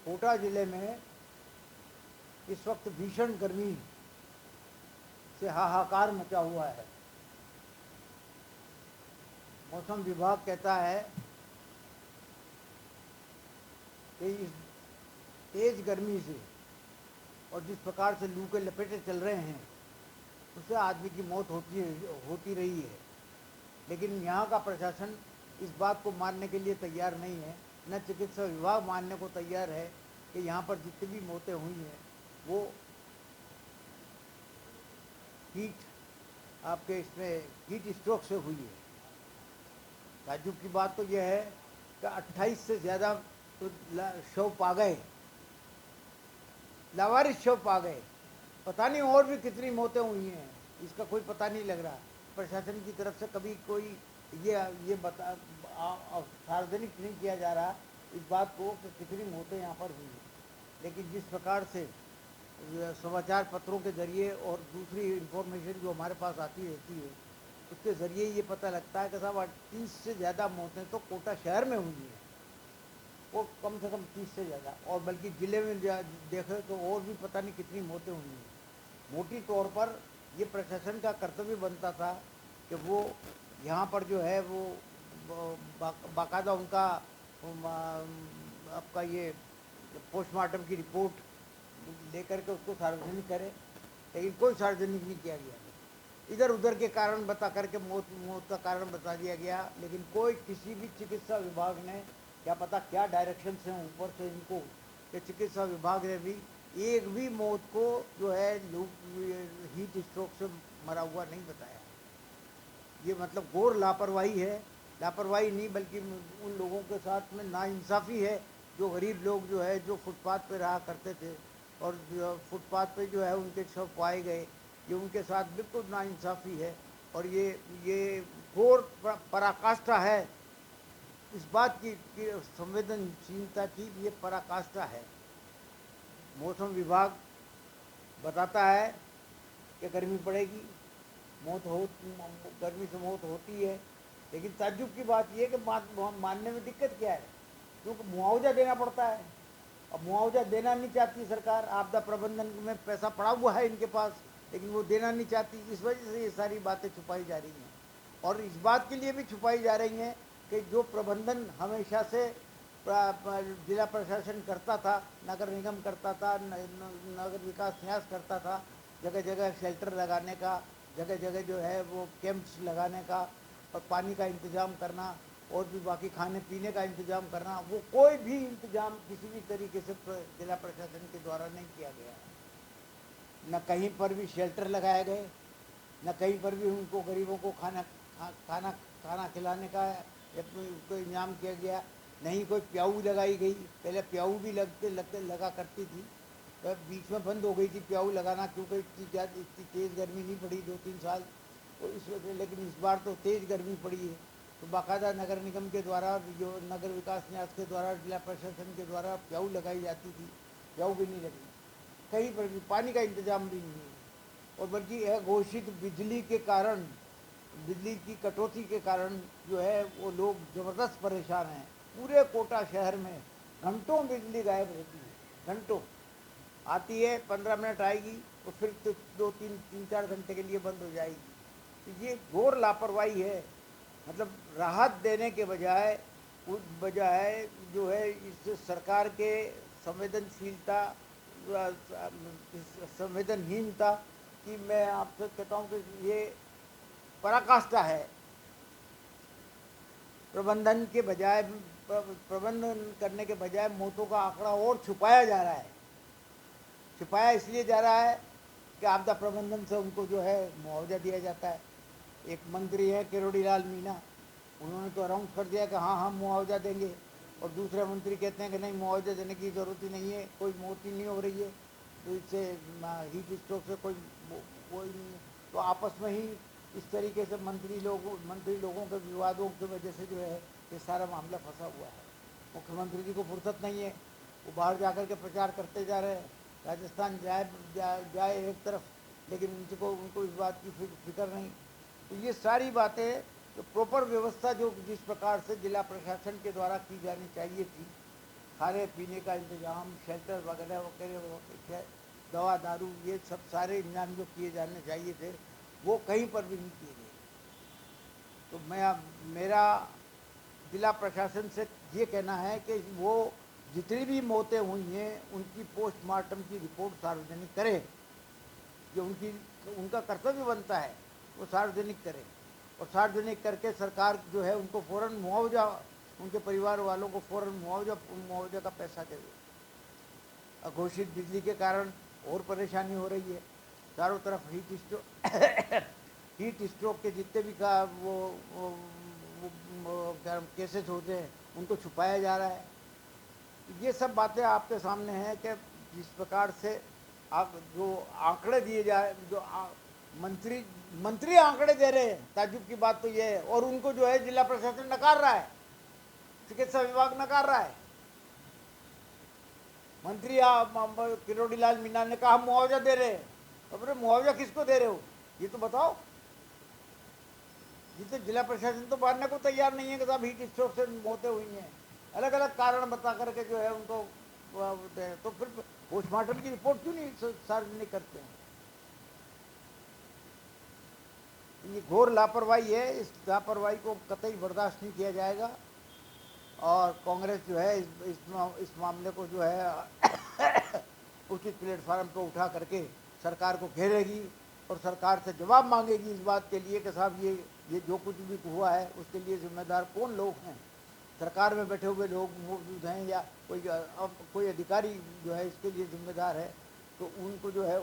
कोटा जिले में इस वक्त भीषण गर्मी से हाहाकार मचा हुआ है। मौसम विभाग कहता है कि इस तेज गर्मी से और जिस प्रकार से लू के लपेटे चल रहे हैं उससे आदमी की मौत होती रही है। लेकिन यहाँ का प्रशासन इस बात को मानने के लिए तैयार नहीं है, न चिकित्सा विभाग मानने को तैयार है कि यहाँ पर जितनी भी मौतें हुई हैं वो आपके इसमें हीट स्ट्रोक से हुई है। ताज्जुब की बात तो यह है कि 28 से ज़्यादा तो शव पा गए, लावारिस शव पा गए। पता नहीं और भी कितनी मौतें हुई हैं, इसका कोई पता नहीं लग रहा। प्रशासन की तरफ से कभी कोई ये सार्वजनिक नहीं किया जा रहा इस बात को कि कितनी मौतें यहाँ पर हुई हैं। लेकिन जिस प्रकार से समाचार पत्रों के ज़रिए और दूसरी इंफॉर्मेशन जो हमारे पास आती रहती है उसके ज़रिए ये पता लगता है कि साहब 30 से ज़्यादा मौतें तो कोटा शहर में हुई हैं, वो कम से कम 30 से ज़्यादा, और बल्कि ज़िले में देखें तो और भी पता नहीं कितनी मौतें हुई हैं। मोटी तौर पर ये प्रशासन का कर्तव्य बनता था कि वो यहाँ पर जो है वो बाकायदा उनका आपका ये पोस्टमार्टम की रिपोर्ट लेकर के उसको सार्वजनिक करे, लेकिन कोई सार्वजनिक नहीं किया गया। इधर उधर के कारण बता करके मौत का कारण बता दिया गया, लेकिन कोई किसी भी चिकित्सा विभाग ने क्या पता क्या डायरेक्शन से ऊपर से इनको कि चिकित्सा विभाग ने भी एक भी मौत को जो है हीट स्ट्रोक से मरा हुआ नहीं बताया। ये मतलब घोर लापरवाही है। लापरवाही नहीं बल्कि उन लोगों के साथ में नाइंसाफ़ी है जो गरीब लोग जो है जो फुटपाथ पे रहा करते थे और फुटपाथ पे जो है उनके शव पाए गए, ये उनके साथ बिल्कुल नाइंसाफ़ी है। और ये घोर पराकाष्ठा है इस बात की संवेदनशीलता की, ये पराकाष्ठा है। मौसम विभाग बताता है कि गर्मी पड़ेगी, गर्मी से मौत होती है, लेकिन ताज्जुब की बात यह है कि मानने में दिक्कत क्या है, क्योंकि मुआवजा देना पड़ता है। अब मुआवजा देना नहीं चाहती सरकार, आपदा प्रबंधन में पैसा पड़ा हुआ है इनके पास, लेकिन वो देना नहीं चाहती। इस वजह से ये सारी बातें छुपाई जा रही हैं, और इस बात के लिए भी छुपाई जा रही हैं कि जो प्रबंधन हमेशा से जिला प्रशासन करता था, नगर निगम करता था, नगर विकास न्यास करता था, जगह जगह शेल्टर लगाने का, जगह जगह जो है वो कैंप्स लगाने का और पानी का इंतज़ाम करना और भी बाकी खाने पीने का इंतज़ाम करना, वो कोई भी इंतज़ाम किसी भी तरीके से जिला प्रशासन के द्वारा नहीं किया गया। न कहीं पर भी शेल्टर लगाए गए, न कहीं पर भी उनको गरीबों को खाना खिलाने का कोई इंतजाम किया गया। नहीं कोई प्याऊ लगाई गई, पहले प्याऊ भी लगा करती थी, तो बीच में बंद हो गई थी प्याऊ लगाना, क्योंकि इतनी तेज़ गर्मी नहीं पड़ी 2-3 साल, तो इस वजह। लेकिन इस बार तो तेज़ गर्मी पड़ी है, तो बाकायदा नगर निगम के द्वारा, जो नगर विकास न्यास के द्वारा, जिला प्रशासन के द्वारा प्याऊ लगाई जाती थी, प्याऊ भी नहीं लगी। कहीं पर भी पानी का इंतजाम भी नहीं है, और बल्कि अघोषित बिजली के कारण, बिजली की कटौती के कारण जो है वो लोग ज़बरदस्त परेशान हैं। पूरे कोटा शहर में घंटों बिजली गायब रहती है, घंटों आती है, 15 मिनट आएगी और फिर तो 2-3-4 घंटे के लिए बंद हो जाएगी। तो ये घोर लापरवाही है। मतलब राहत देने के बजाय जो है इस सरकार के संवेदनहीनता की मैं आपसे कहता हूँ कि ये पराकाष्ठा है। प्रबंधन करने के बजाय मौतों का आंकड़ा और छुपाया जा रहा है। छुपाया इसलिए जा रहा है कि आपदा प्रबंधन से उनको जो है मुआवजा दिया जाता है। एक मंत्री है किरोड़ी लाल मीणा, उन्होंने तो अनाउंस कर दिया कि हाँ हम मुआवजा देंगे, और दूसरे मंत्री कहते हैं कि नहीं मुआवजा देने की ज़रूरत ही नहीं है, कोई मौत ही नहीं हो रही है, तो इससे हीट स्ट्रोक से कोई नहीं है। तो आपस में ही इस तरीके से मंत्री लोगों के विवादों की वजह से जो है ये सारा मामला फंसा हुआ है। मुख्यमंत्री जी को फुर्सत नहीं है, वो बाहर जाकर के प्रचार करते जा रहे हैं, राजस्थान जाए एक तरफ, लेकिन उनको इस बात की फिक्र नहीं। तो ये सारी बातें तो प्रॉपर व्यवस्था जो जिस प्रकार से जिला प्रशासन के द्वारा की जानी चाहिए थी, खाने पीने का इंतजाम, शेल्टर वगैरह वगैरह, दवा दारू, ये सब सारे इंतजाम जो किए जाने चाहिए थे वो कहीं पर भी नहीं किए गए। तो मेरा जिला प्रशासन से ये कहना है कि वो जितनी भी मौतें हुई हैं उनकी पोस्टमार्टम की रिपोर्ट सार्वजनिक करें, जो उनका कर्तव्य बनता है वो सार्वजनिक करें, और सार्वजनिक करके सरकार जो है उनको फ़ौरन मुआवजा, उनके परिवार वालों को फ़ौरन मुआवजा का पैसा देवे। अघोषित बिजली के कारण और परेशानी हो रही है, चारों तरफ हीट स्ट्रोक के जितने भी केसेस होते हैं उनको छुपाया जा रहा है। ये सब बातें आपके सामने हैं कि जिस प्रकार से आप जो आंकड़े दिए जा रहे, जो मंत्री आंकड़े दे रहे हैं, ताज्जुब की बात तो ये है, और उनको जो है जिला प्रशासन नकार रहा है, चिकित्सा विभाग नकार रहा है। मंत्री किरोड़ी लाल मीणा ने कहा मुआवजा दे रहे हैं, तो फिर मुआवजा किसको दे रहे हो ये तो बताओ। ये तो जिला प्रशासन तो मानने को तैयार नहीं है कि साहब हीट स्ट्रोक से मौतें हुई हैं, अलग अलग कारण बता करके जो है उनको तो फिर पोस्टमार्टम की रिपोर्ट क्यों नहीं सार्वजनिक करते हैं। ये घोर लापरवाही है, इस लापरवाही को कतई बर्दाश्त नहीं किया जाएगा, और कांग्रेस जो है इस मामले को जो है उचित प्लेटफार्म पर उठा करके सरकार को घेरेगी और सरकार से जवाब मांगेगी इस बात के लिए कि साहब ये जो कुछ भी हुआ है उसके लिए जिम्मेदार कौन लोग हैं। सरकार में बैठे हुए लोग मौजूद हैं या कोई अधिकारी जो है इसके लिए जिम्मेदार है, तो उनको जो है